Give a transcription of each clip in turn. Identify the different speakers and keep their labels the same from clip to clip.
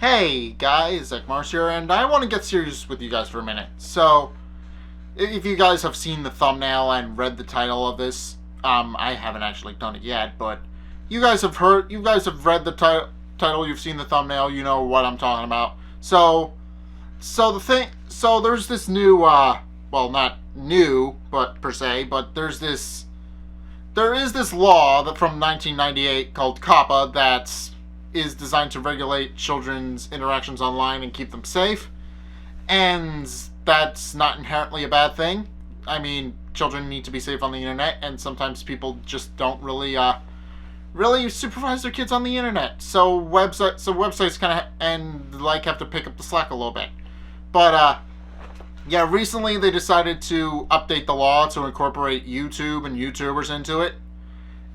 Speaker 1: Hey guys, Zack here, and I want to get serious with you guys for a minute. So, if you guys have seen the thumbnail and read the title of this, I haven't actually done it yet, but you guys have read the title, you've seen the thumbnail, you know what I'm talking about. So there's this new, well, not new, but per se, but there is this law that from 1998 called COPPA that is designed to regulate children's interactions online and keep them safe. And that's not inherently a bad thing. I mean, children need to be safe on the internet, and sometimes people just don't really supervise their kids on the internet. So websites kind of have to pick up the slack a little bit. But yeah, recently they decided to update the law to incorporate YouTube and YouTubers into it,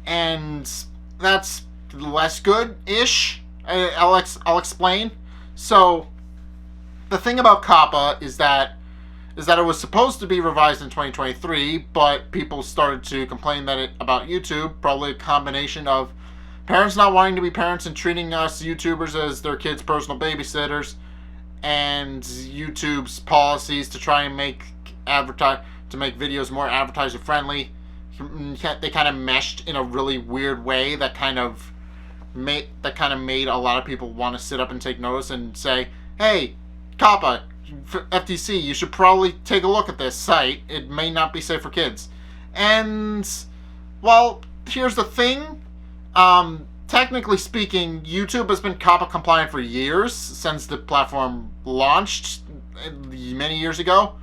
Speaker 1: and that's less good-ish. I'll explain. So the thing about COPPA is that it was supposed to be revised in 2023, but people started to complain about YouTube, probably a combination of parents not wanting to be parents and treating us YouTubers as their kids' personal babysitters, and YouTube's policies to try and make videos more advertiser friendly. They kind of meshed in a really weird way that kind of made a lot of people want to sit up and take notice and say, "Hey, COPPA, FTC, you should probably take a look at this site. It may not be safe for kids." And, well, here's the thing. Technically speaking, YouTube has been COPPA compliant for years, since the platform launched many years ago.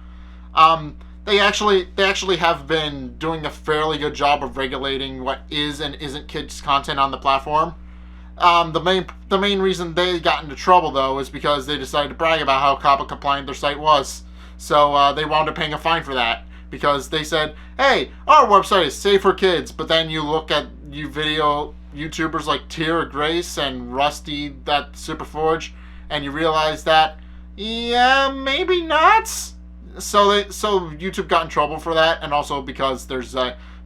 Speaker 1: They actually have been doing a fairly good job of regulating what is and isn't kids content on the platform. The main reason they got into trouble, though, is because they decided to brag about how COPPA compliant their site was. So they wound up paying a fine for that, because they said, "Hey, our website is safe for kids," but then you look at video YouTubers like Tira Grace and Rusty that Superforge, and you realize that, yeah, maybe not. So YouTube got in trouble for that, and also because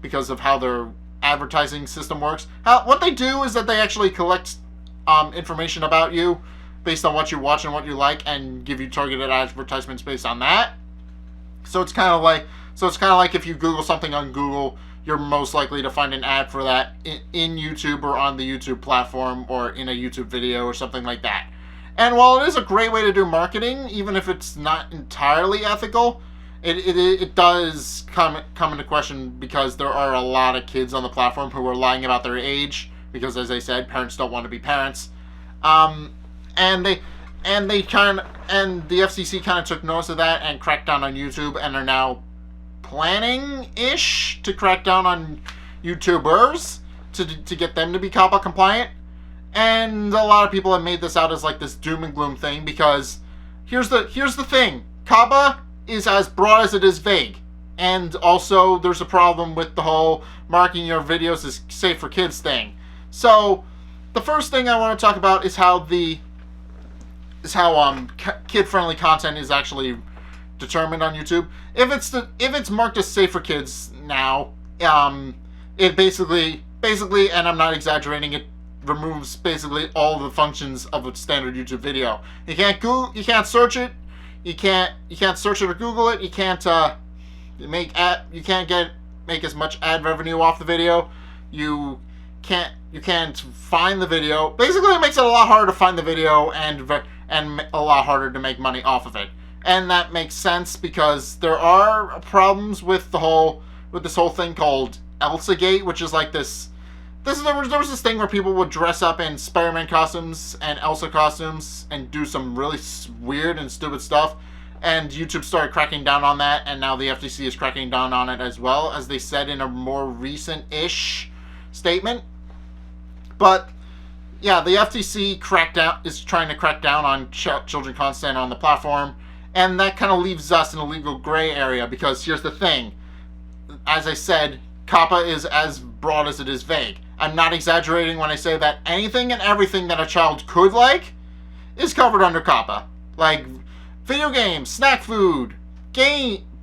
Speaker 1: because of how their advertising system works. What they do is that they actually collect information about you based on what you watch and what you like, and give you targeted advertisements based on that. So it's kind of like if you Google something on Google, you're most likely to find an ad for that in YouTube or on the YouTube platform or in a YouTube video or something like that. And while it is a great way to do marketing, even if it's not entirely ethical, it does come into question, because there are a lot of kids on the platform who are lying about their age, because, as I said, parents don't want to be parents. And the FCC kind of took notice of that and cracked down on YouTube, and are now planning-ish to crack down on YouTubers to get them to be COPPA compliant. And a lot of people have made this out as like this doom and gloom thing, because here's the thing. COPPA is as broad as it is vague. And also there's a problem with the whole marking your videos as safe for kids thing. So the first thing I want to talk about is how kid-friendly content is actually determined on YouTube. If it's marked as safe for kids now, it basically, and I'm not exaggerating, it removes basically all the functions of a standard YouTube video. You can't search it. You can't search it or Google it. You can't make as much ad revenue off the video. You can't find the video. Basically, it makes it a lot harder to find the video and a lot harder to make money off of it. And that makes sense, because there are problems with this whole thing called Elsagate, which is like this. There was this thing where people would dress up in Spider-Man costumes and Elsa costumes and do some really weird and stupid stuff, and YouTube started cracking down on that, and now the FTC is cracking down on it as well, as they said in a more recent-ish statement. But yeah, the FTC is trying to crack down on children content on the platform, and that kind of leaves us in a legal gray area, because here's the thing. As I said, COPPA is as broad as it is vague. I'm not exaggerating when I say that anything and everything that a child could like is covered under COPPA. Like video games, snack food,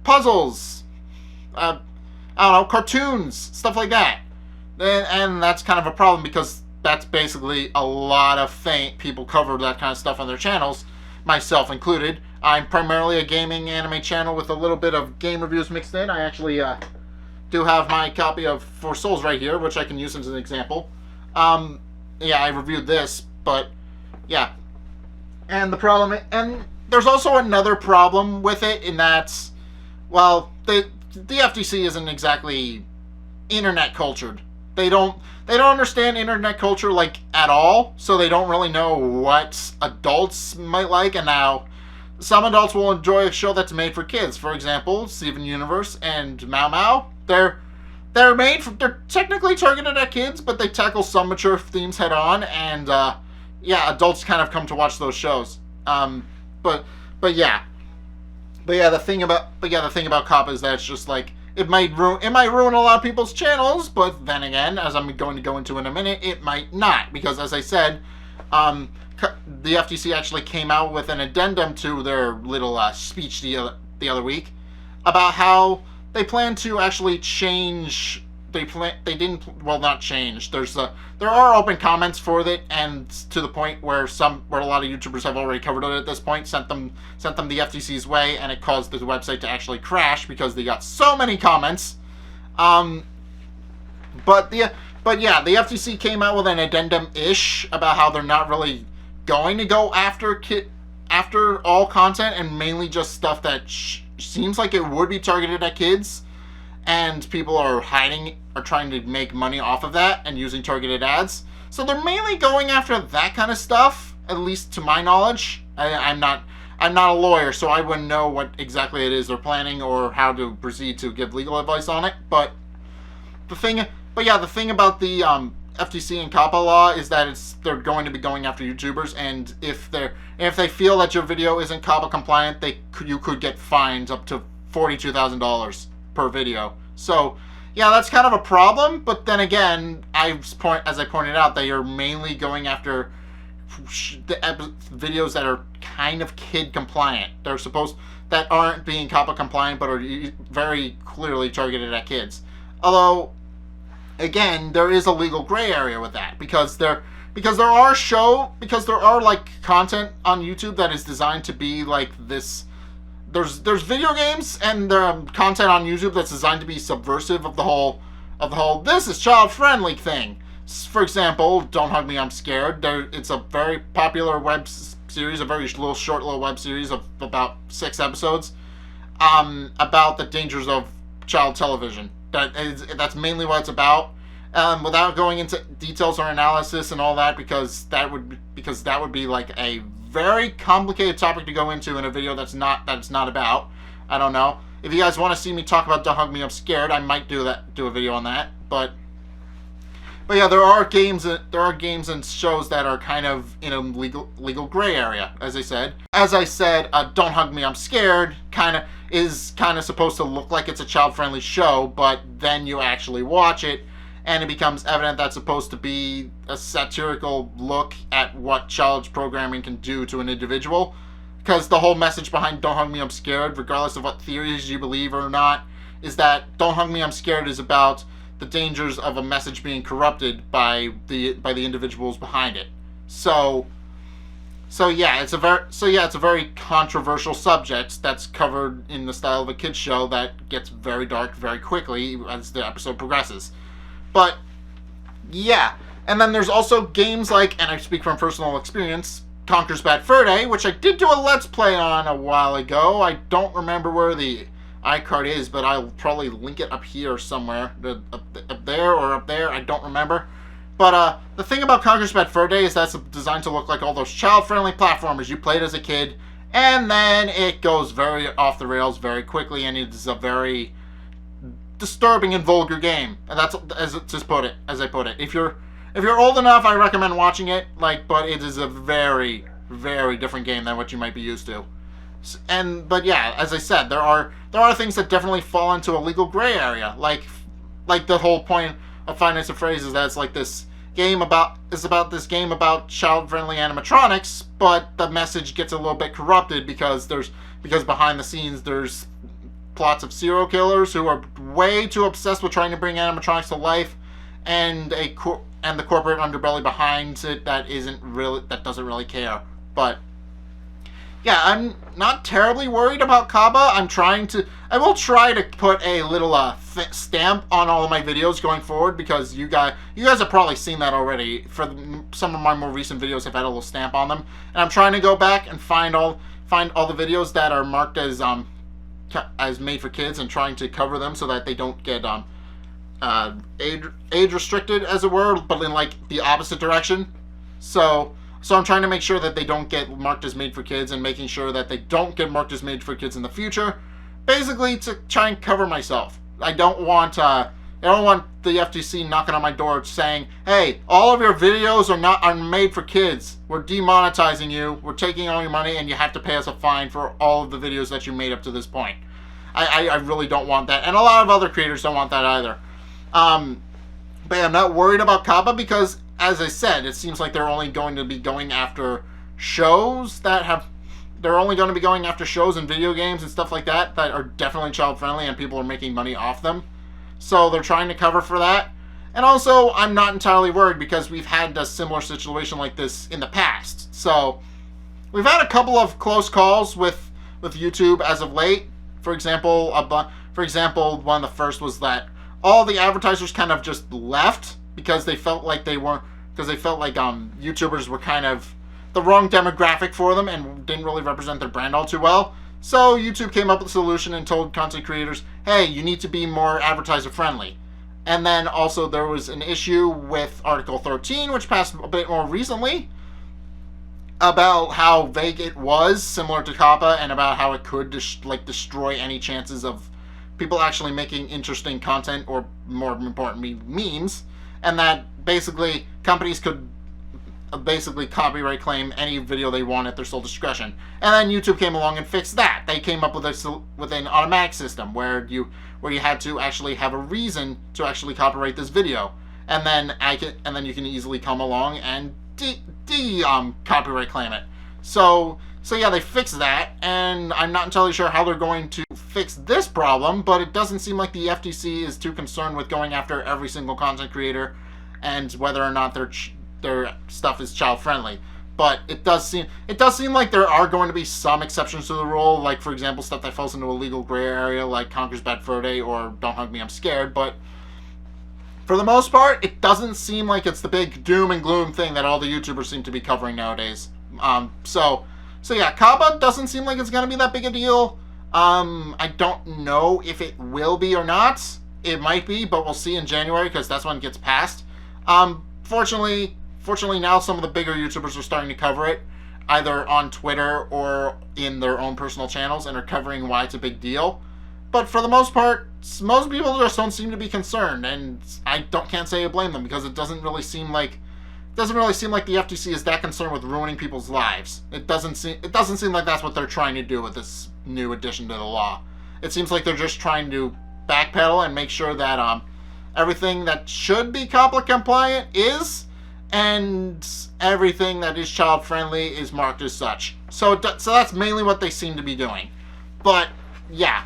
Speaker 1: puzzles, I don't know, cartoons, stuff like that. And that's kind of a problem, because that's basically a lot of people cover that kind of stuff on their channels, myself included. I'm primarily a gaming anime channel with a little bit of game reviews mixed in. I actually do have my copy of Four Souls right here, which I can use as an example. Yeah, I reviewed this, but yeah. And the problem, and there's also another problem with it, in that, well, the FTC isn't exactly internet cultured. They don't understand internet culture like at all, so they don't really know what adults might like. And now some adults will enjoy a show that's made for kids. For example, Steven Universe and Mao Mao. They're technically targeted at kids, but they tackle some mature themes head on, and yeah, adults kind of come to watch those shows. But yeah, the thing about COPPA is that it's just like, it might ruin a lot of people's channels, but then again, as I'm going to go into in a minute, it might not, because as I said, the FTC actually came out with an addendum to their little speech the other week about how they plan to actually change. They didn't, well, not change. There are open comments for it, and to the point where a lot of YouTubers have already covered it at this point, sent them the FTC's way, and it caused the website to actually crash because they got so many comments. But yeah, the FTC came out with an addendum-ish about how they're not really going to go after all content, and mainly just stuff that seems like it would be targeted at kids. And people are trying to make money off of that and using targeted ads. So they're mainly going after that kind of stuff, at least to my knowledge. I'm not a lawyer, so I wouldn't know what exactly it is they're planning or how to proceed to give legal advice on it. But the thing about the FTC and COPPA law is that they're going to be going after YouTubers, and if they feel that your video isn't COPPA compliant, you could get fines up to $42,000 per video. So yeah, that's kind of a problem. But then again, as I pointed out, they are mainly going after the videos that are kind of kid compliant. That aren't being COPPA compliant, but are very clearly targeted at kids. Although, again, there is a legal gray area with that, because there are like content on YouTube that is designed to be like this. There's video games and content on YouTube that's designed to be subversive of the whole this is child friendly thing. For example, Don't Hug Me, I'm Scared. It's a very popular web series, a very short little web series of about 6 episodes, about the dangers of child television. That's mainly what it's about. Without going into details or analysis and all that, because that would be like a very complicated topic to go into in a video that's not about. I don't know. If you guys want to see me talk about Don't Hug Me, I'm Scared, I might do a video on that. But yeah, there are games and shows that are kind of in a legal gray area. As I said, Don't Hug Me, I'm Scared is kind of supposed to look like it's a child-friendly show, but then you actually watch it, and it becomes evident that's supposed to be a satirical look at what child programming can do to an individual. Because the whole message behind Don't Hug Me, I'm Scared, regardless of what theories you believe or not, is that Don't Hug Me, I'm Scared is about the dangers of a message being corrupted by the individuals behind it. So yeah, it's a very controversial subject that's covered in the style of a kids show that gets very dark very quickly as the episode progresses. But yeah, and then there's also games like, and I speak from personal experience, Conker's Bad Fur Day, which I did do a Let's Play on a while ago. I don't remember where the iCard is, but I'll probably link it up here somewhere, up there or up there, I don't remember. But the thing about Conker's Bad Fur Day is that's designed to look like all those child-friendly platformers you played as a kid, and then it goes very off the rails very quickly, and it's a very disturbing and vulgar game. And that's as I put it. If you're old enough, I recommend watching it. But it is a very, very different game than what you might be used to. But yeah, as I said, there are things that definitely fall into a legal gray area. Like the whole point of Five Nights at Freddy's is that it's like this game about child-friendly animatronics, but the message gets a little bit corrupted because behind the scenes there's plots of serial killers who are way too obsessed with trying to bring animatronics to life, and the corporate underbelly behind it that doesn't really care. But yeah, I'm not terribly worried about COPPA. I will try to put a little stamp on all of my videos going forward, because you guys have probably seen that already. Some of my more recent videos have had a little stamp on them, and I'm trying to go back and find all the videos that are marked as made for kids, and trying to cover them so that they don't get age restricted, as it were, but in like the opposite direction. So I'm trying to make sure that they don't get marked as made for kids, and making sure that they don't get marked as made for kids in the future. Basically, to try and cover myself. I don't want the FTC knocking on my door saying, "Hey, all of your videos are made for kids. We're demonetizing you. We're taking all your money, and you have to pay us a fine for all of the videos that you made up to this point." I really don't want that, and a lot of other creators don't want that either. But I'm not worried about COPPA, because, as I said, it seems like they're only going to be going after shows and video games and stuff like that are definitely child-friendly and people are making money off them. So they're trying to cover for that. And also, I'm not entirely worried, because we've had a similar situation like this in the past. So we've had a couple of close calls with YouTube as of late. For example, one of the first was that all the advertisers kind of just left because they felt like YouTubers were kind of the wrong demographic for them and didn't really represent their brand all too well. So YouTube came up with a solution and told content creators, hey, you need to be more advertiser friendly. And then also there was an issue with Article 13, which passed a bit more recently, about how vague it was, similar to COPPA, and about how it could destroy any chances of people actually making interesting content, or more importantly, memes, and that basically companies could copyright claim any video they want at their sole discretion. And then YouTube came along and fixed that. They came up with an automatic system where you had to actually have a reason to actually copyright this video, and then you can easily come along and copyright claim it. So yeah, they fixed that, and I'm not entirely sure how they're going to fix this problem, but it doesn't seem like the FTC is too concerned with going after every single content creator and whether or not their stuff is child friendly. But it does seem like there are going to be some exceptions to the rule, like, for example, stuff that falls into a legal gray area, like Conker's Bad Fur Day or Don't Hug Me, I'm Scared. But for the most part, it doesn't seem like it's the big doom and gloom thing that all the YouTubers seem to be covering nowadays. So yeah, COPPA doesn't seem like it's going to be that big a deal. I don't know if it will be or not. It might be, but we'll see in January, because that's when it gets passed. Fortunately now some of the bigger YouTubers are starting to cover it, either on Twitter or in their own personal channels, and are covering why it's a big deal. But for the most part, most people just don't seem to be concerned, and I can't say I blame them, because it doesn't really seem like the FTC is that concerned with ruining people's lives. It doesn't seem like that's what they're trying to do with this new addition to the law. It seems like they're just trying to backpedal and make sure that everything that should be COPPA compliant is, and everything that is child friendly is marked as such. So that's mainly what they seem to be doing. But yeah,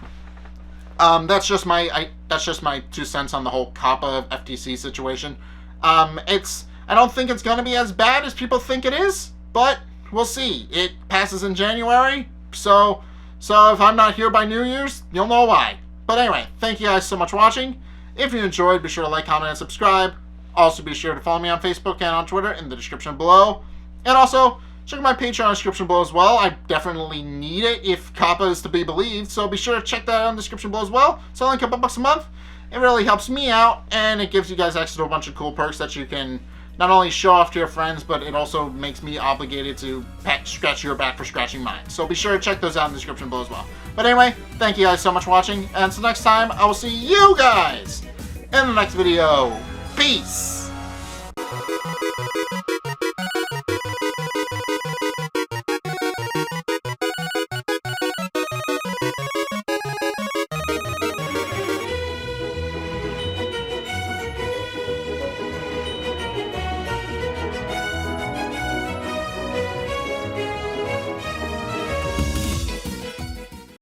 Speaker 1: that's just my 2 cents on the whole COPPA FTC situation. I don't think it's going to be as bad as people think it is, but we'll see. It passes in January, so if I'm not here by New Year's, you'll know why. But anyway, thank you guys so much for watching. If you enjoyed, be sure to like, comment, and subscribe. Also, be sure to follow me on Facebook and on Twitter in the description below. And also, check out my Patreon description below as well. I definitely need it if COPPA is to be believed, so be sure to check that out in the description below as well. It's only a couple bucks a month. It really helps me out, and it gives you guys access to a bunch of cool perks that you can not only show off to your friends, but it also makes me obligated to scratch your back for scratching mine. So be sure to check those out in the description below as well. But anyway, thank you guys so much for watching, and until next time, I will see you guys in the next video. Peace!